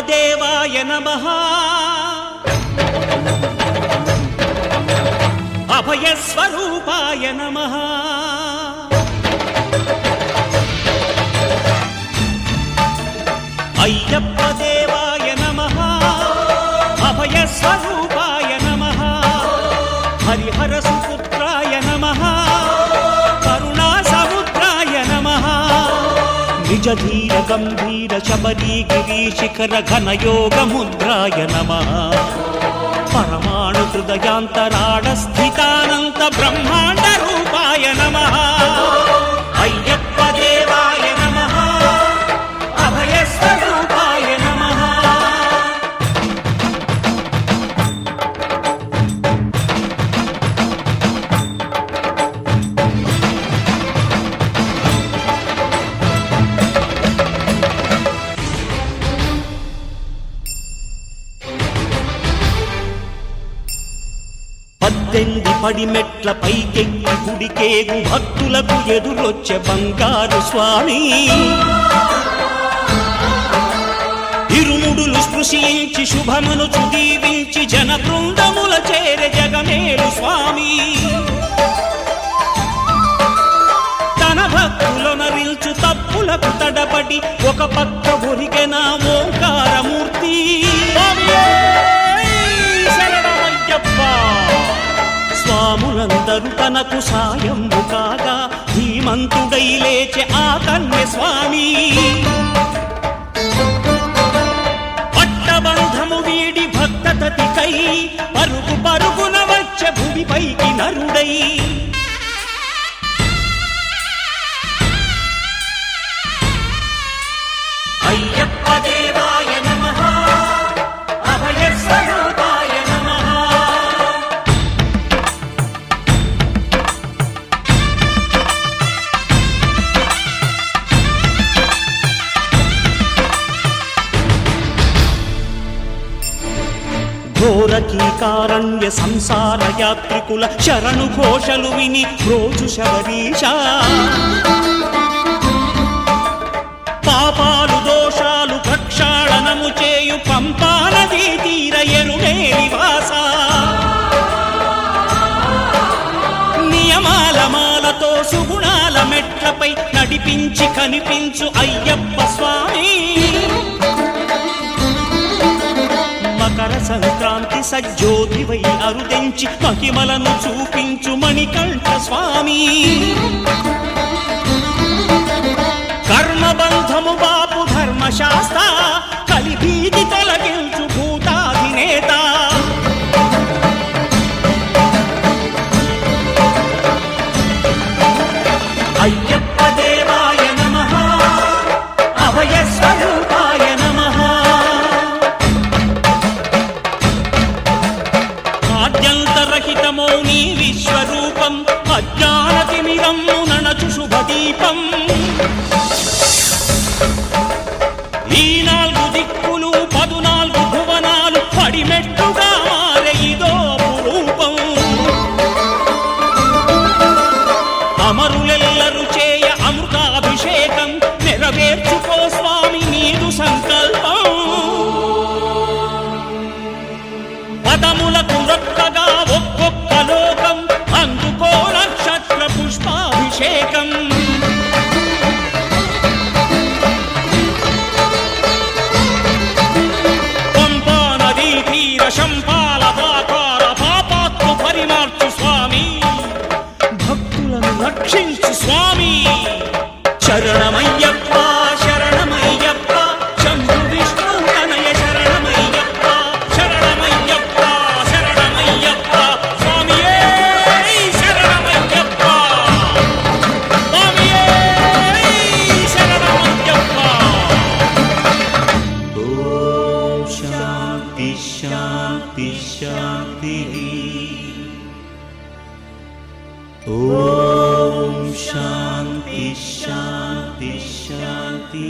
దేవాయ నమః అభయస్వరూపాయ నమః అయ్యప్ప దేవాయ నమః అభయస్వరూపాయ నమః హరిహర సుపుత్రాయ నమః కరుణాసముద్రాయ నమః నిజధీర గంభీర శబరీ గిరీశిఖర ఘనయోగముద్రాయ నమః పరమాణు హృదయాంతరాళ స్థితానంత బ్రహ్మాండ రూపాయ నమః అయ్యప్ప దేవాయ నమః అభయస్వరూపాయ నమః పద్దెనిమిది పడిమెట్ల పైకెక్కి గుడికేగు భక్తులకు ఎదురొచ్చే బంగారు స్వామి ఇరుముడులు స్పృశించి శుభమును దీవించి జన బృందముల చేరే జగమేలు స్వామి తన భక్తులనరిల్చు తప్పులకు తడబడి ఒక పక్క ఒరిగెన ఓంకారమూర్తి స్వాములందరూ తనకు సాయము కాగా ధీమంతుడై లేచే ఆ కన్య స్వామి పట్టబంధము వీడి భక్తతతికై పరుగు పరుగున వచ్చే భూమిపైకి నరుడై అయ్యప్ప దేవాయ నమః అభయస్వరూపాయ నమః ఘోరకీకారణ్య సంసార యాత్రికుల శరణు ఘోషలు విని రోజు శబరీష పాపాలు దోషాలు ప్రక్షాళనము చేయు పంపానదీ తీర ఎరుడే నివాస నియమాల మాలతో సుగుణాల మెట్లపై నడిపించి కనిపించు అయ్యప్ప స్వామి మకర సంక్రాంతి సజ్జోతివై అరుదెంచి మహిమలను చూపించు మణికంఠ స్వామి కర్మబంధము బాపు ధర్మశాస్త్ర కలిభీతి తొలగించు భూతాధినేత అయ్యప్ప దేవాయ నమః అభయస్వరూపాయ నమః ఆద్యంతరహితమో నీ విశ్వరూపం అజ్ఞానతిమిరము నణచు శుభదీపం ఈ నాలుగు దిక్కులు 14 భువనాలు పడిమెట్టుగా మారే ఇదో రూపం అమరులెల్లరు చేయ అమృతాభిషేకం నెరవేర్చుకో స్వామి నీదు సంకల్పం పదములకు రొక్కగా ఒక్కొక్క లోకం అందుకో నక్షత్ర పుష్పాభిషేకం శంపాల పాకార పాపాత్ము పరిమార్చు స్వామి భక్తులను రక్షించు స్వామి శరణమయ్యప్ప శరణమయ్యప్ప శంభు విష్ణు తనయ శరణమయ్యప్ప శరణమయ్యప్ప శరణమయ్యప్ప స్వామియే శరణమయ్యప్ప స్వామియే శరణమయ్యప్ప ఓం శాంతి శాంతి శాంతి ఓం శాంతి శాంతి శాంతి